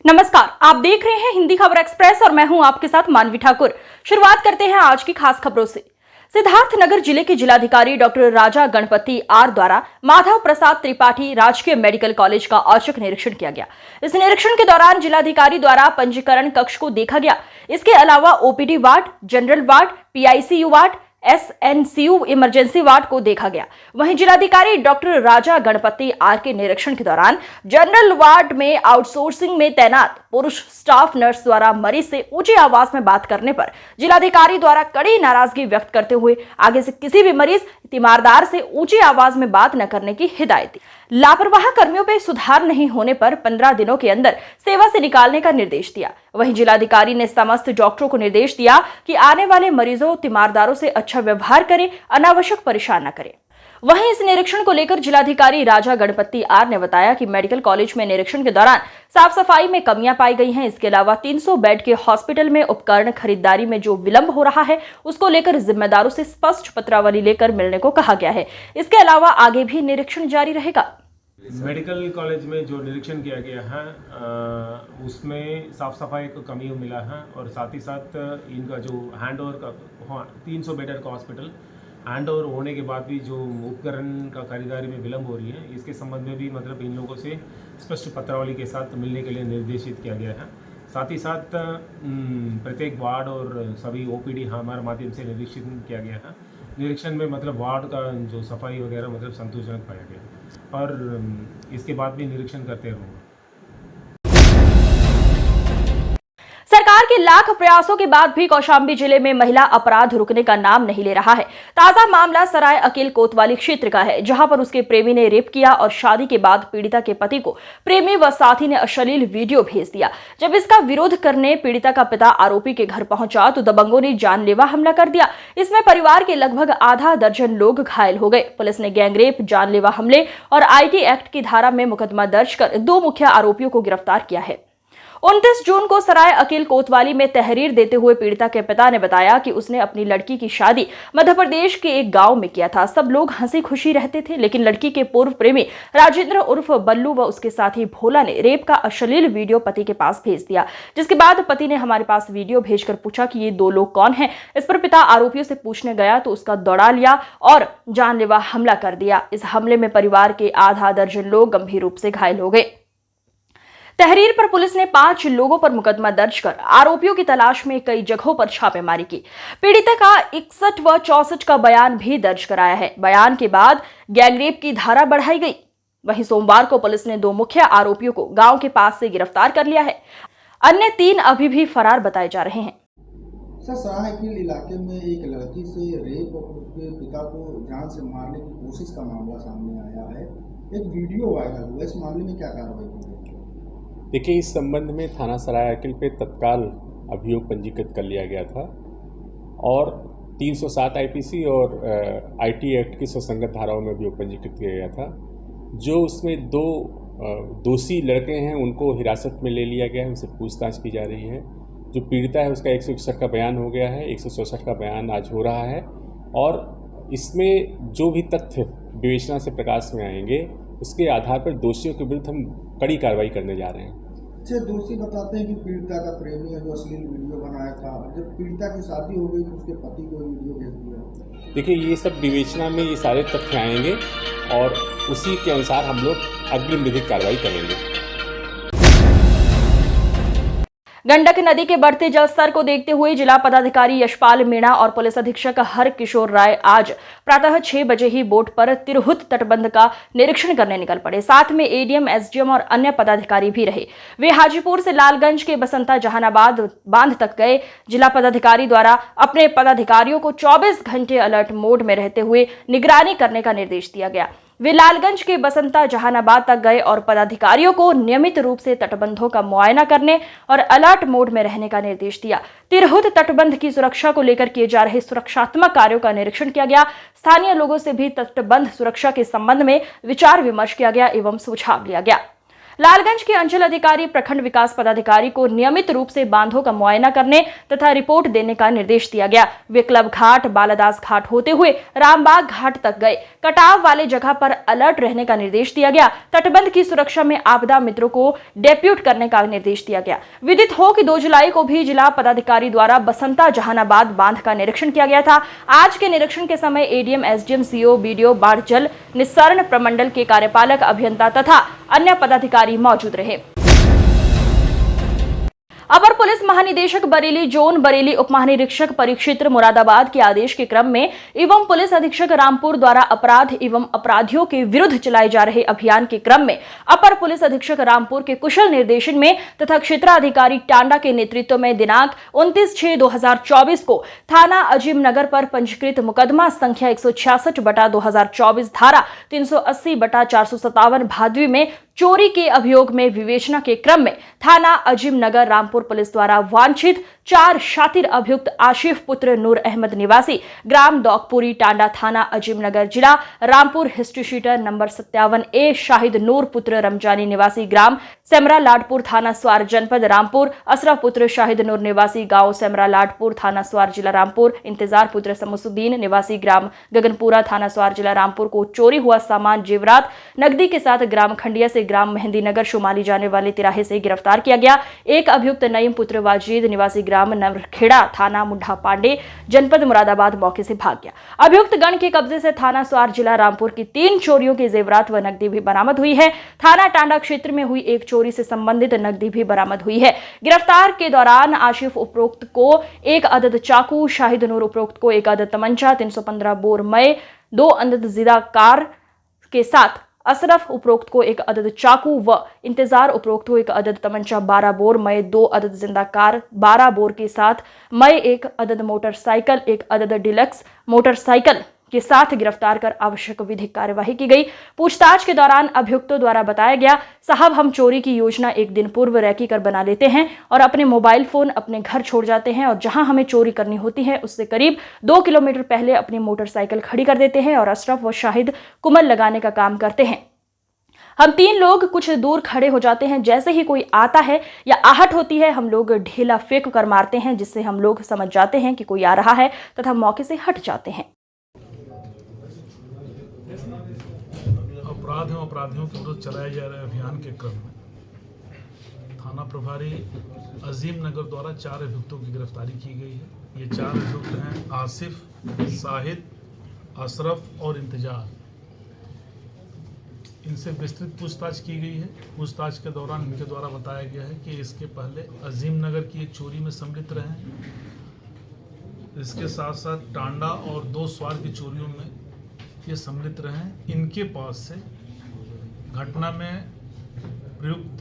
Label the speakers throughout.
Speaker 1: नमस्कार, आप देख रहे हैं हिंदी खबर एक्सप्रेस और मैं हूं आपके साथ मानवी ठाकुर। शुरुआत करते हैं आज की खास खबरों से। सिद्धार्थनगर जिले के जिलाधिकारी डॉक्टर राजा गणपति आर द्वारा माधव प्रसाद त्रिपाठी राजकीय मेडिकल कॉलेज का औचक निरीक्षण किया गया। इस निरीक्षण के दौरान जिलाधिकारी द्वारा पंजीकरण कक्ष को देखा गया। इसके अलावा OPD ward, general ward, PICU ward, SNCU emergency ward को देखा गया। वहीं जिलाधिकारी डॉक्टर राजा गणपति आर के निरीक्षण के दौरान जनरल वार्ड में आउटसोर्सिंग में तैनात पुरुष स्टाफ नर्स द्वारा मरीज से ऊंची आवाज में बात करने पर जिलाधिकारी द्वारा कड़ी नाराजगी व्यक्त करते हुए आगे से किसी भी मरीज तीमारदार से ऊंची आवाज में बात न करने की हिदायत दी। लापरवाह कर्मियों पर सुधार नहीं होने पर 15 दिनों के अंदर सेवा से निकालने का निर्देश दिया। वहीं जिलाधिकारी ने समस्त डॉक्टरों को निर्देश दिया कि आने वाले मरीजों तीमारदारों से अच्छा व्यवहार करें, अनावश्यक परेशान न करें। वहीं इस निरीक्षण को लेकर जिलाधिकारी राजा गणपति आर ने बताया कि मेडिकल कॉलेज में निरीक्षण के दौरान साफ सफाई में कमियां पाई गई हैं। इसके अलावा 300 बेड के हॉस्पिटल में उपकरण खरीदारी में जो विलंब हो रहा है उसको लेकर जिम्मेदारों से स्पष्ट पत्रावली लेकर मिलने को कहा गया है। इसके अलावा आगे भी निरीक्षण जारी रहेगा।
Speaker 2: मेडिकल कॉलेज में जो निरीक्षण किया गया है उसमें साफ सफाई को कमी मिला है और साथ ही साथ इनका जो हैंड ओवर का 300 बेडर का हॉस्पिटल हैंड ओवर होने के बाद भी जो उपकरण का खरीदारी में विलम्ब हो रही है, इसके संबंध में भी मतलब इन लोगों से स्पष्ट पत्रावली के साथ मिलने के लिए निर्देशित किया गया है। साथ ही साथ प्रत्येक वार्ड और सभी ओपीडी हमारे माध्यम से निरीक्षण किया गया है। निरीक्षण में मतलब वार्ड का जो सफाई वगैरह मतलब संतोषजनक पाया गया और इसके बाद भी निरीक्षण करते रहूँगा।
Speaker 1: सरकार के लाख प्रयासों के बाद भी कौशाम्बी जिले में महिला अपराध रुकने का नाम नहीं ले रहा है। ताजा मामला सराय अकील कोतवाली क्षेत्र का है, जहां पर उसके प्रेमी ने रेप किया और शादी के बाद पीड़िता के पति को प्रेमी व साथी ने अश्लील वीडियो भेज दिया। जब इसका विरोध करने पीड़िता का पिता आरोपी के घर पहुंचा तो दबंगों ने जानलेवा हमला कर दिया। इसमें परिवार के लगभग आधा दर्जन लोग घायल हो गए। पुलिस ने गैंगरेप, जानलेवा हमले और आईटी एक्ट की धारा में मुकदमा दर्ज कर 2 मुख्य आरोपियों को गिरफ्तार किया है। 29 जून को सराय अकील कोतवाली में तहरीर देते हुए पीड़िता के पिता ने बताया कि उसने अपनी लड़की की शादी मध्य प्रदेश के एक गांव में किया था। सब लोग हंसी खुशी रहते थे, लेकिन लड़की के पूर्व प्रेमी राजेंद्र उर्फ बल्लू व उसके साथी भोला ने रेप का अश्लील वीडियो पति के पास भेज दिया। जिसके बाद पति ने हमारे पास वीडियो भेजकर पूछा कि ये 2 लोग कौन हैं। इस पर पिता आरोपियों से पूछने गया तो उसका दौड़ा लिया और जानलेवा हमला कर दिया। इस हमले में परिवार के आधा दर्जन लोग गंभीर रूप से घायल हो गए। तहरीर पर पुलिस ने 5 लोगों पर मुकदमा दर्ज कर आरोपियों की तलाश में कई जगहों पर छापेमारी की। पीड़िता का 61 व 64 का बयान भी दर्ज कराया है। बयान के बाद गैंगरेप की धारा बढ़ाई गई। वहीं सोमवार को पुलिस ने 2 मुख्य आरोपियों को गांव के पास से गिरफ्तार कर लिया है। अन्य 3 अभी भी फरार बताए जा रहे हैं।
Speaker 3: सर, सराय अकील इलाके में एक लड़की से रेप और उसके पिता को जान से मारने की कोशिश का मामला सामने आया है। एक वीडियो वायरल हुआ, इस मामले में क्या कार्रवाई की गई?
Speaker 4: देखिए, इस संबंध में थाना सराय अकील पे तत्काल अभियोग पंजीकृत कर लिया गया था और 307 आईपीसी और आईटी एक्ट की सुसंगत धाराओं में अभियोग पंजीकृत किया गया था। जो उसमें 2 दोषी लड़के हैं उनको हिरासत में ले लिया गया है, उनसे पूछताछ की जा रही है। जो पीड़िता है उसका 161 का बयान हो गया है, 164 का बयान आज हो रहा है और इसमें जो भी तथ्य विवेचना से प्रकाश में आएंगे उसके आधार पर दोषियों के विरुद्ध हम कड़ी कार्रवाई करने जा रहे हैं।
Speaker 3: दोषी बताते हैं कि पीड़िता का प्रेमी है जो अश्लील वीडियो बनाया था। जब पीड़िता की शादी हो गई तो उसके पति को वीडियो भेज दिया।
Speaker 4: देखिए, ये सब विवेचना में ये सारे तथ्य आएंगे और उसी के अनुसार हम लोग अग्रिम विधिक कार्रवाई करेंगे।
Speaker 1: गंडक नदी के बढ़ते जलस्तर को देखते हुए जिला पदाधिकारी यशपाल मीणा और पुलिस अधीक्षक हर किशोर राय आज प्रातः 6 बजे ही बोट पर तिरहुत तटबंध का निरीक्षण करने निकल पड़े। साथ में एडीएम, एसडीएम और अन्य पदाधिकारी भी रहे। वे हाजीपुर से लालगंज के बसंता जहानाबाद बांध तक गए। जिला पदाधिकारी द्वारा अपने पदाधिकारियों को 24 घंटे अलर्ट मोड में रहते हुए निगरानी करने का निर्देश दिया गया। वे लालगंज के बसंता जहानाबाद तक गए और पदाधिकारियों को नियमित रूप से तटबंधों का मुआयना करने और अलर्ट मोड में रहने का निर्देश दिया। तिरहुत तटबंध की सुरक्षा को लेकर किए जा रहे सुरक्षात्मक कार्यों का निरीक्षण किया गया। स्थानीय लोगों से भी तटबंध सुरक्षा के संबंध में विचार विमर्श किया गया एवं सुझाव लिया गया। लालगंज के अंचल अधिकारी प्रखंड विकास पदाधिकारी को नियमित रूप से बांधों का मुआयना करने तथा रिपोर्ट देने का निर्देश दिया गया। वे क्लब घाट, बालादास घाट होते हुए रामबाग घाट तक गए। कटाव वाले जगह पर अलर्ट रहने का निर्देश दिया गया। तटबंध की सुरक्षा में आपदा मित्रों को डेप्यूट करने का निर्देश दिया गया। विदित हो कि 2 जुलाई को भी जिला पदाधिकारी द्वारा बसंता जहानाबाद बांध का निरीक्षण किया गया था। आज के निरीक्षण के समय एडीएम, एसडीएम, सीओ, बीडीओ, बाढ़ जल निस्सरण प्रमंडल के कार्यपालक अभियंता तथा अन्य पदाधिकारी मौजूद रहे। अपर पुलिस महानिदेशक बरेली जोन, बरेली उप महानिरीक्षक परिक्षेत्र मुरादाबाद के आदेश के क्रम में एवं पुलिस अधीक्षक रामपुर द्वारा अपराध एवं अपराधियों के विरुद्ध चलाए जा रहे अभियान के क्रम में अपर पुलिस अधीक्षक रामपुर के कुशल निर्देशन में तथा क्षेत्राधिकारी टांडा के नेतृत्व में दिनांक 29/6/2024 को थाना अजीम नगर पर पंजीकृत मुकदमा संख्या 166/2024 धारा 380/457 भादवी में चोरी के अभियोग में विवेचना के क्रम में थाना अजीम नगर रामपुर पुलिस द्वारा वांछित 4 शातिर अभियुक्त आशिफ पुत्र नूर अहमद निवासी ग्राम दौकपुरी टांडा थाना अजीम नगर जिला Rampur, history sheeter number 57A Shahid Noor पुत्र रमजानी निवासी ग्राम सेमरा लाडपुर थाना स्वार जनपद रामपुर, असरा पुत्र शाहिद नूर निवासी गांव सेमरा लाडपुर थाना स्वार जिला रामपुर, इंतजार पुत्र समसुद्दीन निवासी ग्राम गगनपुरा थाना स्वार जिला रामपुर को चोरी हुआ सामान जेवरात नकदी के साथ ग्राम खंडिया से ग्राम मेहंदी नगर शुमाली जाने वाले तिराहे से गिरफ्तार किया गया। एक अभियुक्त नईम पुत्र वाजीद निवासी ग्राम नवरखेड़ा थाना मुंडा पांडे जनपद मुरादाबाद मौके से भाग गया। अभियुक्त गण के कब्जे से थाना स्वार जिला रामपुर की 3 चोरियों के जेवरात व नकदी भी बरामद हुई है। थाना टांडा क्षेत्र में हुई एक चोरी से संबंधित नकदी भी बरामद हुई है। गिरफ्तार के दौरान आशिफ उपरोक्त को 1 अदद चाकू, शाहिद नूर उपरोक्त को 1 अदद तमंचा, 315 बोर मय, 2 अदद जिदा कार के साथ असरफ उपरोक्त को 1 अदद चाकू व इंतजार उपरोक्त को 1 अदद तमंचा, 12 बोर मय, 2 अदद जिंदा कार, 12 बोर के साथ मय, 1 अदद मोटरसाइकिल, 1 अदद डिलक्स मोटरसाइकिल के साथ गिरफ्तार कर आवश्यक विधिक कार्यवाही की गई। पूछताछ के दौरान अभियुक्तों द्वारा बताया गया, साहब हम चोरी की योजना एक दिन पूर्व रैकी कर बना लेते हैं और अपने मोबाइल फोन अपने घर छोड़ जाते हैं और जहां हमें चोरी करनी होती है उससे करीब 2 किलोमीटर पहले अपनी मोटरसाइकिल खड़ी कर देते हैं और अशरफ व शाहिद कुमल लगाने का काम करते हैं। हम 3 लोग कुछ दूर खड़े हो जाते हैं। जैसे ही कोई आता है या आहट होती है हम लोग ढेला फेंक कर मारते हैं, जिससे हम लोग समझ जाते हैं कि कोई आ रहा है तथा मौके से हट जाते हैं।
Speaker 5: अपराध एवं अपराधियों के विरुद्ध चलाए जा रहे अभियान के क्रम में थाना प्रभारी अजीम नगर द्वारा 4 अभियुक्तों की गिरफ्तारी की गई है। ये 4 अभियुक्त हैं आसिफ, साहिद, अशरफ और इंतजार। इनसे विस्तृत पूछताछ की गई है। पूछताछ के दौरान इनके द्वारा बताया गया है कि इसके पहले अजीम नगर की एक चोरी में सम्मिलित रहे। इसके साथ साथ टांडा और 2 स्वार की चोरियों में ये सम्मिलित रहे। इनके पास से घटना में प्रयुक्त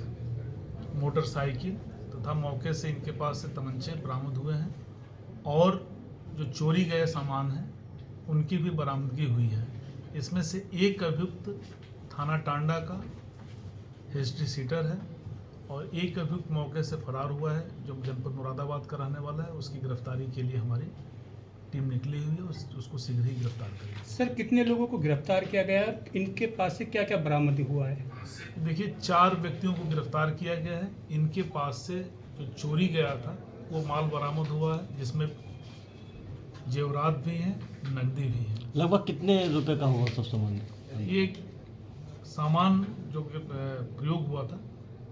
Speaker 5: मोटरसाइकिल तथा मौके से इनके पास से तमंचे बरामद हुए हैं और जो चोरी गए सामान हैं उनकी भी बरामदगी हुई है। इसमें से एक अभियुक्त थाना टांडा का हिस्ट्री सीटर है और एक अभियुक्त मौके से फरार हुआ है जो जनपद मुरादाबाद का रहने वाला है। उसकी गिरफ्तारी के लिए हमारी टीम निकली हुई है, उसको शीघ्र ही गिरफ्तार करेगी।
Speaker 6: सर, कितने लोगों को गिरफ्तार किया गया है? इनके पास से क्या क्या बरामद हुआ है?
Speaker 5: देखिए, 4 व्यक्तियों को गिरफ्तार किया गया है। इनके पास से जो चोरी गया था वो माल बरामद हुआ है, जिसमें जेवरात भी हैं, नकदी भी है।
Speaker 7: लगभग कितने रुपए का हुआ सब सामान?
Speaker 5: ये सामान जो प्रयोग हुआ था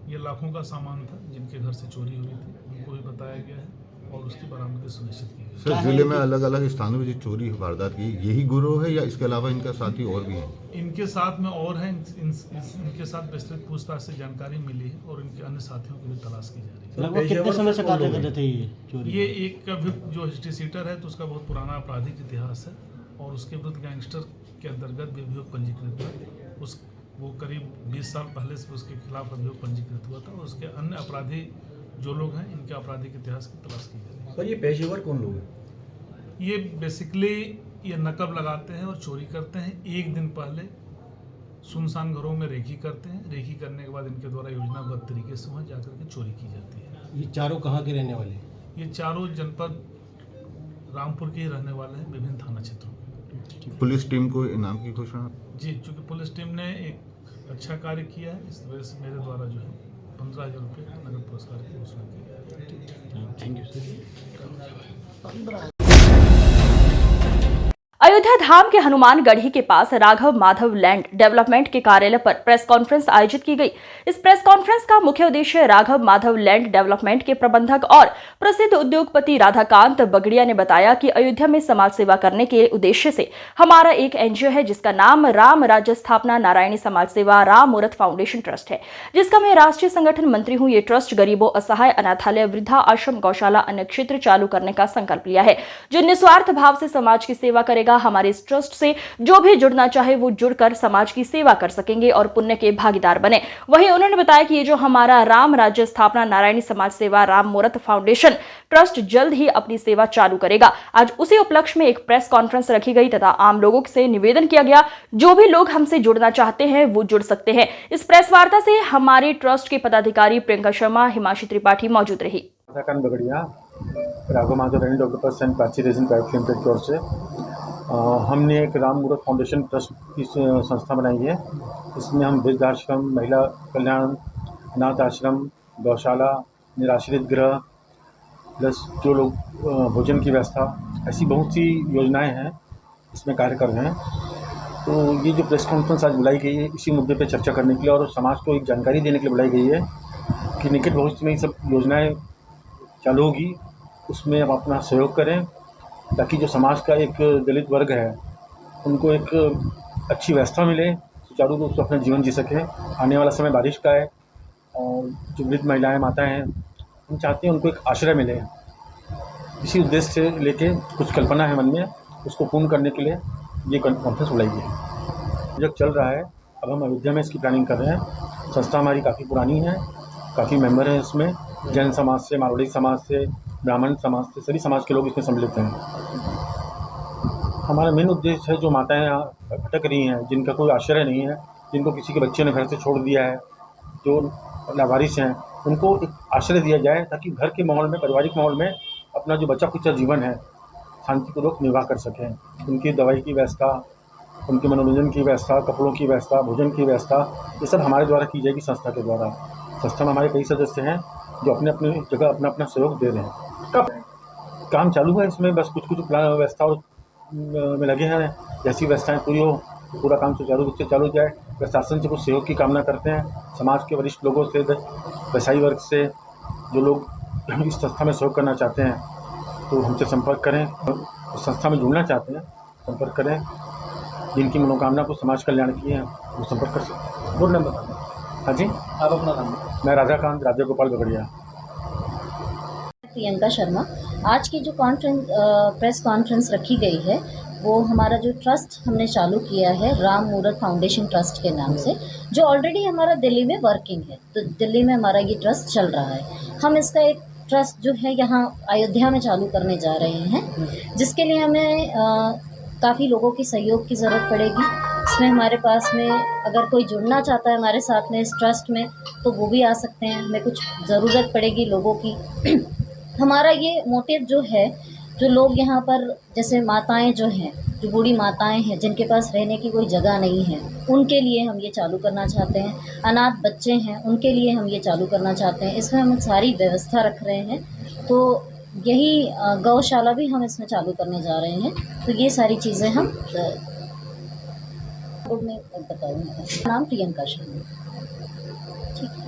Speaker 5: ये लाखों का सामान था जिनके घर से चोरी हुई थी, उनको भी बताया गया है और उसकी बरामदगी सुनिश्चित की गई।
Speaker 8: सर, जिले में अलग अलग स्थानों में जो चोरी वारदात की, यही गिरोह है या इसके अलावा इनका साथी और भी हैं?
Speaker 5: इनके साथ में और हैं। इनके साथ विस्तृत पूछताछ से जानकारी मिली है और इनके अन्य साथियों की भी तलाश की जा रही है।
Speaker 7: लगभग कितने समय से कार्य कर रहे थे ये चोरी?
Speaker 5: ये एक अभियुक्त जो हिस्ट्री सीटर है तो उसका बहुत पुराना आपराधिक इतिहास है और उसके विरुद्ध गैंगस्टर के अंतर्गत भी अभियोग पंजीकृत हुआ। वो करीब 20 साल पहले से उसके खिलाफ अभियोग पंजीकृत हुआ था और उसके अन्य अपराधी जो लोग हैं इनके आपराधिक इतिहास की तलाश की जा रही है।
Speaker 9: सर, ये पेशेवर कौन लोग हैं?
Speaker 5: ये बेसिकली ये नकब लगाते हैं और चोरी करते हैं। एक दिन पहले सुनसान घरों में रेकी करते हैं। रेकी करने के बाद इनके द्वारा योजनाबद्ध तरीके से वहाँ जाकर के चोरी की जाती है।
Speaker 7: ये चारों कहाँ के रहने वाले?
Speaker 5: ये चारों जनपद रामपुर के ही रहने वाले हैं, विभिन्न थाना क्षेत्रों में।
Speaker 8: पुलिस टीम को इनाम की घोषणा?
Speaker 5: जी, चूँकि पुलिस टीम ने एक अच्छा कार्य किया है। इस वजह से मेरे द्वारा जो है 15,000 रुपये नगद पुरस्कार की घोषणा की है।
Speaker 7: Thank you sir.
Speaker 1: Ayodhya Dham के हनुमानगढ़ी के पास राघव माधव लैंड डेवलपमेंट के कार्यालय पर प्रेस कॉन्फ्रेंस आयोजित की गई। इस प्रेस कॉन्फ्रेंस का मुख्य उद्देश्य राघव माधव लैंड डेवलपमेंट के प्रबंधक और प्रसिद्ध उद्योगपति राधाकांत बगड़िया ने बताया कि अयोध्या में समाज सेवा करने के उद्देश्य से हमारा एक एनजीओ है जिसका नाम राम राज्य स्थापना नारायणी समाज सेवा राम मूरत फाउंडेशन ट्रस्ट है, जिसका मैं राष्ट्रीय संगठन मंत्री हूँ। ये ट्रस्ट गरीबों, असहाय, अनाथालय, वृद्धा आश्रम, गौशाला, अन्य क्षेत्र चालू करने का संकल्प लिया है जो निस्वार्थ भाव से समाज की सेवा करेगा। हमारे इस ट्रस्ट से जो भी जुड़ना चाहे वो जुड़कर समाज की सेवा कर सकेंगे और पुण्य के भागीदार बने। वहीं उन्होंने बताया कि ये जो हमारा राम राज्य स्थापना नारायणी समाज सेवा राम मूरत फाउंडेशन ट्रस्ट जल्द ही अपनी सेवा चालू करेगा। आज उसी उपलक्ष्य में एक प्रेस कॉन्फ्रेंस रखी गई तथा आम लोगों से निवेदन किया गया जो भी लोग हमसे जुड़ना चाहते हैं वो जुड़ सकते हैं। इस प्रेस वार्ता से हमारे ट्रस्ट के पदाधिकारी प्रियंका शर्मा, हिमांशी त्रिपाठी मौजूद रही।
Speaker 9: Radhakant Bagaria, Raghav Madhav land developers and Prachi resin private limited की ओर से हमने एक राम मूरत फाउंडेशन ट्रस्ट की संस्था बनाई है। इसमें हम वृद्धाश्रम, महिला कल्याण, अनाथ आश्रम, गौशाला, निराश्रित गृह प्लस जो लोग भोजन की व्यवस्था, ऐसी बहुत सी योजनाएं हैं इसमें कार्य कर रहे हैं। तो ये जो प्रेस कॉन्फ्रेंस आज बुलाई गई है इसी मुद्दे पे चर्चा करने के लिए और समाज को एक जानकारी देने के लिए बुलाई गई है कि निकट भविष्य में ये सब योजनाएँ चालू होगी, उसमें आप अपना सहयोग करें ताकि जो समाज का एक दलित वर्ग है उनको एक अच्छी व्यवस्था मिले, सुचारू रूप से अपना जीवन जी सकें। आने वाला समय बारिश का है और जो वृद्ध महिलाएं, माताएं हैं, हम चाहते हैं उनको एक आश्रय मिले। इसी उद्देश्य से लेके कुछ कल्पना है मन में, उसको पूर्ण करने के लिए ये कॉन्फ्रेंस बुलाई गई है। प्रोजेक्ट चल रहा है, अब हम अयोध्या में इसकी प्लानिंग कर रहे हैं। संस्था हमारी काफ़ी पुरानी है, काफ़ी मेंबर हैं इसमें, जैन समाज से, मारवाड़ी समाज से, ब्राह्मण समाज से, सभी समाज के लोग इसमें सम्मिलित हैं। हमारा मेन उद्देश्य है जो माताएं भटक रही हैं, जिनका कोई आश्रय नहीं है, जिनको किसी के बच्चे ने घर से छोड़ दिया है, जो लावारिस हैं, उनको एक आश्रय दिया जाए ताकि घर के माहौल में, पारिवारिक माहौल में अपना जो बचा खुचा जीवन है शांतिपूर्वक निर्वाह कर सकें। उनकी दवाई की व्यवस्था, उनके मनोरंजन की व्यवस्था, कपड़ों की व्यवस्था, भोजन की व्यवस्था, ये सब हमारे द्वारा की जाएगी संस्था के द्वारा। संस्था में हमारे कई सदस्य हैं जो अपने अपने जगह अपना अपना सहयोग दे रहे हैं। कब काम चालू है इसमें बस कुछ प्लान व्यवस्थाओं में लगे हैं। जैसी व्यवस्थाएं पूरी हो पूरा काम सुचारू रूप से चालू जाए। प्रशासन से कुछ सहयोग की कामना करते हैं, समाज के वरिष्ठ लोगों से, व्यवसायी वर्ग से, जो लोग इस संस्था में सहयोग करना चाहते हैं तो हमसे संपर्क करें। संस्था में जुड़ना चाहते हैं संपर्क करें। जिनकी मनोकामना को समाज कल्याण की है वो संपर्क कर सकते हैं। बोर्ड नंबर बताएं। हाँ जी, आप अपना नाम। मैं राधाकांत राजा गोपाल बगड़िया।
Speaker 10: प्रियंका शर्मा। आज की जो प्रेस कॉन्फ्रेंस रखी गई है वो हमारा जो ट्रस्ट हमने चालू किया है राम मूरत फाउंडेशन ट्रस्ट के नाम से, जो ऑलरेडी हमारा दिल्ली में वर्किंग है। तो दिल्ली में हमारा ये ट्रस्ट चल रहा है। हम इसका एक ट्रस्ट जो है यहाँ अयोध्या में चालू करने जा रहे हैं, जिसके लिए हमें काफ़ी लोगों की सहयोग की ज़रूरत पड़ेगी। इसमें हमारे पास में अगर कोई जुड़ना चाहता है हमारे साथ में इस ट्रस्ट में तो वो भी आ सकते हैं। हमें कुछ ज़रूरत पड़ेगी लोगों की। हमारा ये मोटिव जो है, जो लोग यहाँ पर जैसे माताएं जो हैं, जो बूढ़ी माताएं हैं जिनके पास रहने की कोई जगह नहीं है, उनके लिए हम ये चालू करना चाहते हैं। अनाथ बच्चे हैं उनके लिए हम ये चालू करना चाहते हैं। इसमें हम सारी व्यवस्था रख रहे हैं। तो यही गौशाला भी हम इसमें चालू करने जा रहे हैं। तो ये सारी चीज़ें हम बोर्ड में बताऊँगा। नाम प्रियंका शर्मा। ठीक है।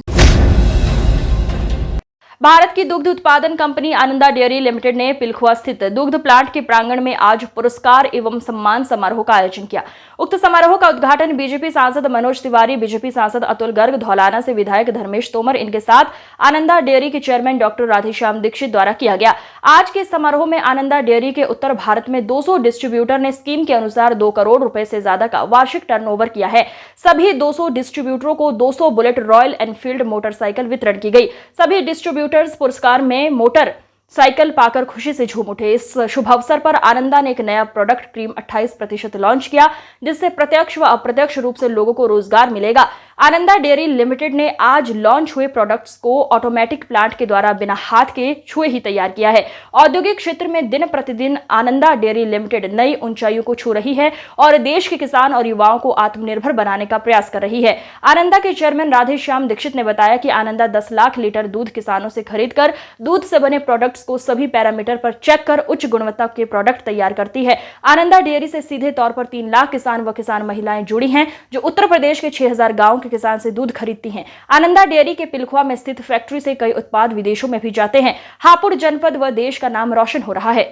Speaker 1: भारत की दुग्ध उत्पादन कंपनी आनंदा डेयरी लिमिटेड ने पिलखुआ स्थित दुग्ध प्लांट के प्रांगण में आज पुरस्कार एवं सम्मान समारोह का आयोजन किया। उक्त समारोह का उद्घाटन बीजेपी सांसद मनोज तिवारी, बीजेपी सांसद अतुल गर्ग, धौलाना से विधायक धर्मेश तोमर, इनके साथ आनंदा डेयरी के चेयरमैन डॉक्टर राधेश्याम दीक्षित द्वारा किया गया। आज के समारोह में आनंदा डेयरी के उत्तर भारत में 200 डिस्ट्रीब्यूटर ने स्कीम के अनुसार 2 करोड़ रुपए से ज्यादा का वार्षिक टर्नओवर किया है। सभी 200 डिस्ट्रीब्यूटरों को 200 बुलेट रॉयल एनफील्ड मोटरसाइकिल वितरण की गई। सभी डिस्ट्रीब्यूटर्स पुरस्कार में मोटर साइकिल पाकर खुशी से झूम उठे। इस शुभ अवसर पर आनंदा ने एक नया प्रोडक्ट क्रीम 28% लॉन्च किया, जिससे प्रत्यक्ष व अप्रत्यक्ष रूप से लोगों को रोजगार मिलेगा। आनंदा डेयरी लिमिटेड ने आज लॉन्च हुए प्रोडक्ट्स को ऑटोमेटिक प्लांट के द्वारा बिना हाथ के छुए ही तैयार किया है। औद्योगिक क्षेत्र में दिन प्रतिदिन आनंदा डेयरी लिमिटेड नई ऊंचाइयों को छू रही है और देश के किसान और युवाओं को आत्मनिर्भर बनाने का प्रयास कर रही है। आनंदा के चेयरमैन राधेश्याम दीक्षित ने बताया कि आनंदा 10 लाख लीटर दूध किसानों से खरीदकर दूध से बने प्रोडक्ट्स को सभी पैरामीटर पर चेक कर उच्च गुणवत्ता के प्रोडक्ट तैयार करती है। आनंदा डेयरी से सीधे तौर पर 3 लाख किसान व किसान महिलाएं जुड़ी हैं, जो उत्तर प्रदेश के 6000 गांवों के किसान से दूध खरीदती हैं। आनंदा डेयरी के पिलखुआ में स्थित फैक्ट्री से कई उत्पाद विदेशों में भी जाते हैं। हापुड़ जनपद व देश का नाम रोशन हो रहा है।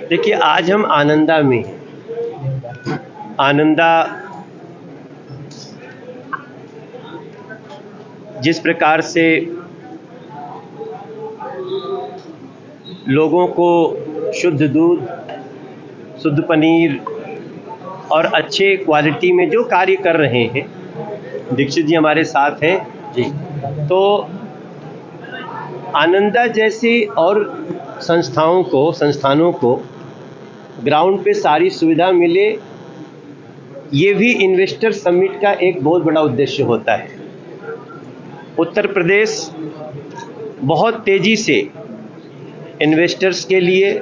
Speaker 11: देखिए, आज हम आनंदा में आनंदा जिस प्रकार से लोगों को शुद्ध दूध, शुद्ध पनीर और अच्छे क्वालिटी में जो कार्य कर रहे हैं, दीक्षित जी हमारे साथ हैं जी, तो आनंदा जैसी और संस्थानों को ग्राउंड पे सारी सुविधा मिले, ये भी इन्वेस्टर समिट का एक बहुत बड़ा उद्देश्य होता है। उत्तर प्रदेश बहुत तेज़ी से इन्वेस्टर्स के लिए,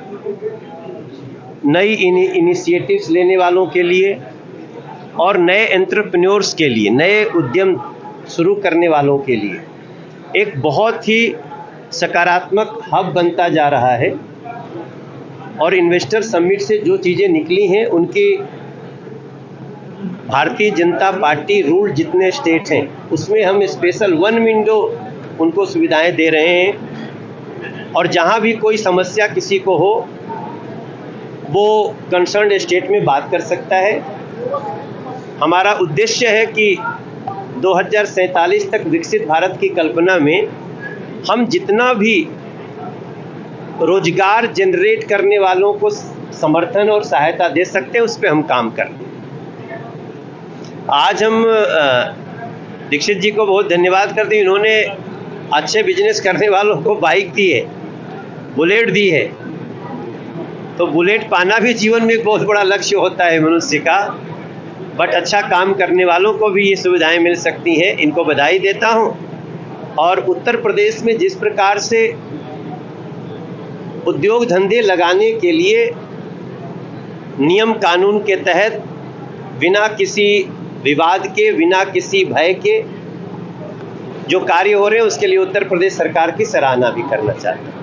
Speaker 11: नई इनिशिएटिव्स लेने वालों के लिए और नए एंटरप्रेन्योर्स के लिए, नए उद्यम शुरू करने वालों के लिए एक बहुत ही सकारात्मक हब बनता जा रहा है। और इन्वेस्टर समिट से जो चीज़ें निकली हैं, उनकी भारतीय जनता पार्टी रूल जितने स्टेट हैं उसमें हम स्पेशल 1 विंडो उनको सुविधाएं दे रहे हैं। और जहां भी कोई समस्या किसी को हो, वो कंसर्न्ड स्टेट में बात कर सकता है। हमारा उद्देश्य है कि 2047 तक विकसित भारत की कल्पना में हम जितना भी रोजगार जनरेट करने वालों को समर्थन और सहायता दे सकते हैं, उस पर हम काम कर रहे हैं। आज हम दीक्षित जी को बहुत धन्यवाद करते हैं। इन्होंने अच्छे बिजनेस करने वालों को बाइक दी है, बुलेट दी है। तो बुलेट पाना भी जीवन में एक बहुत बड़ा लक्ष्य होता है मनुष्य का, बट अच्छा काम करने वालों को भी ये सुविधाएं मिल सकती हैं। इनको बधाई देता हूं। और उत्तर प्रदेश में जिस प्रकार से उद्योग धंधे लगाने के लिए नियम कानून के तहत बिना किसी विवाद के, बिना किसी भय के जो कार्य हो रहे हैं, उसके लिए उत्तर प्रदेश सरकार की सराहना भी करना चाहते हैं।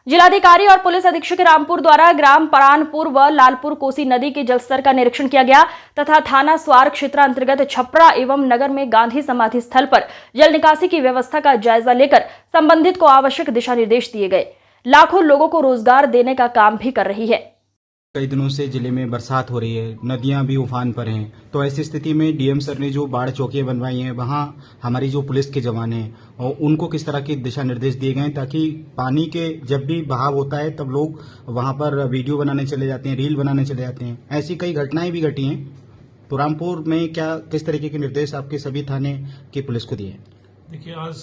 Speaker 1: जिलाधिकारी और पुलिस अधीक्षक रामपुर द्वारा ग्राम परानपुर व लालपुर कोसी नदी के जलस्तर का निरीक्षण किया गया तथा थाना स्वार क्षेत्र अंतर्गत छपरा एवं नगर में गांधी समाधि स्थल पर जल निकासी की व्यवस्था का जायजा लेकर संबंधित को आवश्यक दिशा निर्देश दिए गए। लाखों लोगों को रोजगार देने का काम भी कर रही है।
Speaker 12: कई दिनों से जिले में बरसात हो रही है, नदियां भी उफान पर हैं, तो ऐसी स्थिति में डीएम सर ने जो बाढ़ चौकियां बनवाई हैं, वहां हमारी जो पुलिस के जवान हैं और उनको किस तरह के दिशा निर्देश दिए गए ताकि पानी के जब भी बहाव होता है तब लोग वहां पर वीडियो बनाने चले जाते हैं, रील बनाने चले जाते हैं। ऐसी कई घटनाएं भी घटी हैं। तो रामपुर में किस तरीके के निर्देश आपके सभी थाने की पुलिस को दिए?
Speaker 5: देखिए, आज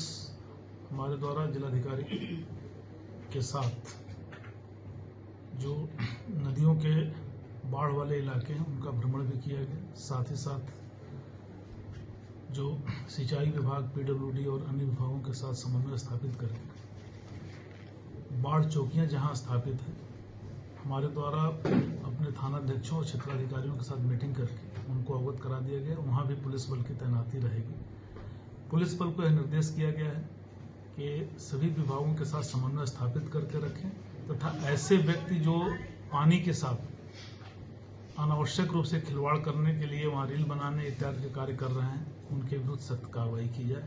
Speaker 5: हमारे द्वारा जिलाधिकारी के साथ जो नदियों के बाढ़ वाले इलाके हैं उनका भ्रमण भी किया गया। साथ ही साथ जो सिंचाई विभाग, पीडब्ल्यूडी और अन्य विभागों के साथ समन्वय स्थापित करके बाढ़ चौकियां जहां स्थापित हैं, हमारे द्वारा अपने थानाध्यक्षों और क्षेत्राधिकारियों के साथ मीटिंग करके उनको अवगत करा दिया गया। वहां भी पुलिस बल की तैनाती रहेगी। पुलिस बल को यह निर्देश किया गया है कि सभी विभागों के साथ समन्वय स्थापित करके रखें तथा ऐसे व्यक्ति जो पानी के साथ अनावश्यक रूप से खिलवाड़ करने के लिए वहाँ रील बनाने इत्यादि के कार्य कर रहे हैं, उनके विरुद्ध सख्त कार्रवाई की जाए।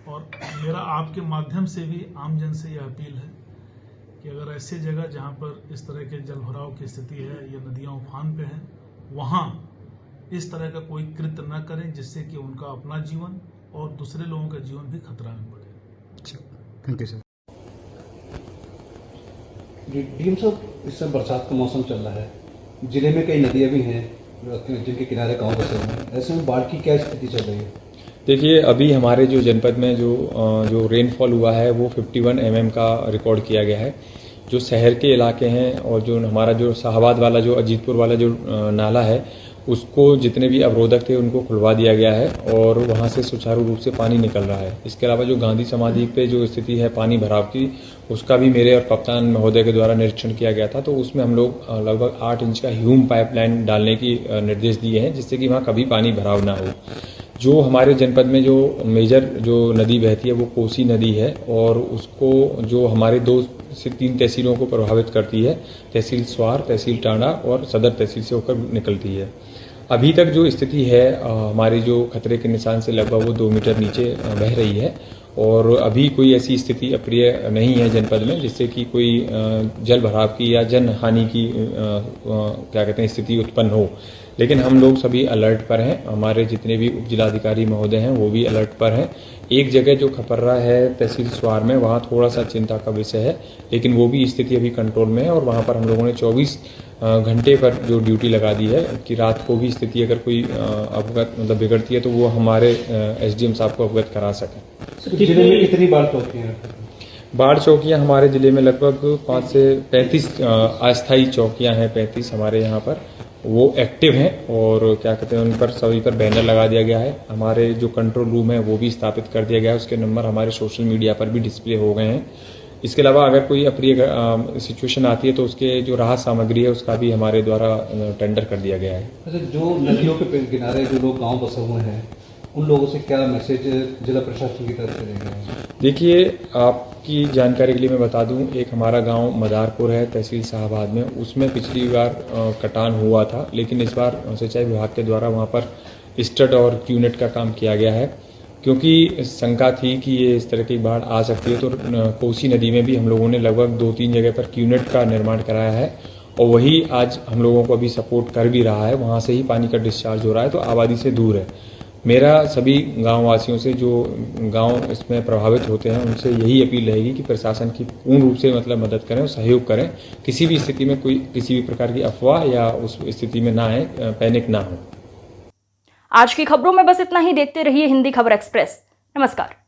Speaker 5: और मेरा आपके माध्यम से भी आम जन से यह अपील है कि अगर ऐसी जगह जहाँ पर इस तरह के जल भराव की स्थिति है या नदियाँ उफान पे हैं, वहाँ इस तरह का कोई कृत्य न करें जिससे कि उनका अपना जीवन और दूसरे लोगों का जीवन भी खतरा में पड़े।
Speaker 12: Thank you sir.
Speaker 13: डीएम साहब, इस समय बरसात का मौसम चल रहा है, जिले में कई नदियां भी हैं जिनके किनारे गांव बसे हुए हैं, ऐसे में बाढ़ की क्या स्थिति चल रही है?
Speaker 14: देखिए, अभी हमारे जो जनपद में जो रेनफॉल हुआ है वो 51 mm का रिकॉर्ड किया गया है, जो शहर के इलाके हैं और जो हमारा जो शाहबाद वाला जो अजीतपुर वाला जो नाला है उसको जितने भी अवरोधक थे उनको खुलवा दिया गया है और वहाँ से सुचारू रूप से पानी निकल रहा है। इसके अलावा जो गांधी समाधि पे जो स्थिति है पानी भराव की, उसका भी मेरे और कप्तान महोदय के द्वारा निरीक्षण किया गया था। तो उसमें हम लोग लगभग 8 इंच का ह्यूम पाइपलाइन डालने की निर्देश दिए हैं जिससे कि वहाँ कभी पानी भराव ना हो। जो हमारे जनपद में जो मेजर जो नदी बहती है वो कोसी नदी है और उसको जो हमारे 2 से 3 तहसीलों को प्रभावित करती है, तहसील स्वार, तहसील टांडा और सदर तहसील से होकर निकलती है। अभी तक जो स्थिति है हमारी जो खतरे के निशान से लगभग वो 2 मीटर नीचे बह रही है और अभी कोई ऐसी स्थिति अप्रिय नहीं है जनपद में जिससे कि कोई जल भराव की या जन हानि की क्या कहते हैं स्थिति उत्पन्न हो। लेकिन हम लोग सभी अलर्ट पर हैं, हमारे जितने भी उप जिलाधिकारी महोदय हैं वो भी अलर्ट पर हैं। एक जगह जो खपर्रा है तहसील स्वार में, वहाँ थोड़ा सा चिंता का विषय है, लेकिन वो भी स्थिति अभी कंट्रोल में है और वहाँ पर हम लोगों ने 24 घंटे पर जो ड्यूटी लगा दी है कि रात को भी स्थिति अगर कोई अवगत मतलब बिगड़ती है तो वो हमारे एसडीएम साहब को अवगत करा सकें।
Speaker 13: जिले में कितनी बाढ़ चौकियाँ हैं?
Speaker 14: बाढ़ चौकियाँ हमारे जिले में लगभग 5 से 35 अस्थायी चौकियाँ हैं। 35 हमारे यहाँ पर वो एक्टिव हैं और क्या कहते हैं उन पर सभी पर बैनर लगा दिया गया है। हमारे जो कंट्रोल रूम है वो भी स्थापित कर दिया गया है, उसके नंबर हमारे सोशल मीडिया पर भी डिस्प्ले हो गए हैं। इसके अलावा अगर कोई अप्रिय सिचुएशन आती है तो उसके जो राहत सामग्री है उसका भी हमारे द्वारा टेंडर कर दिया गया है।
Speaker 13: अच्छा, जो नदियों के किनारे जो लोग गाँव बसे हुए हैं उन लोगों से क्या मैसेज जिला प्रशासन की तरफ से देंगे? देखिए,
Speaker 14: आपकी जानकारी के लिए मैं बता दूं, एक हमारा गांव मदारपुर है तहसील शाहबाद में, उसमें पिछली बार कटान हुआ था, लेकिन इस बार सिंचाई विभाग के द्वारा वहां पर स्टड और क्यूनेट का काम किया गया है क्योंकि शंका थी कि ये इस तरह की बाढ़ आ सकती है। तो कोसी नदी में भी हम लोगों ने लगभग 2-3 जगह पर क्यूनेट का निर्माण कराया है और वही आज हम लोगों को अभी सपोर्ट कर भी रहा है। वहाँ से ही पानी का डिस्चार्ज हो रहा है तो आबादी से दूर है। मेरा सभी गांव वासियों से जो गांव इसमें प्रभावित होते हैं उनसे यही अपील रहेगी कि प्रशासन की पूर्ण रूप से मतलब मदद करें और सहयोग करें। किसी भी स्थिति में कोई किसी भी प्रकार की अफवाह या उस स्थिति में ना आए, पैनिक ना हो।
Speaker 1: आज की खबरों में बस इतना ही। देखते रहिए हिंदी खबर एक्सप्रेस। नमस्कार।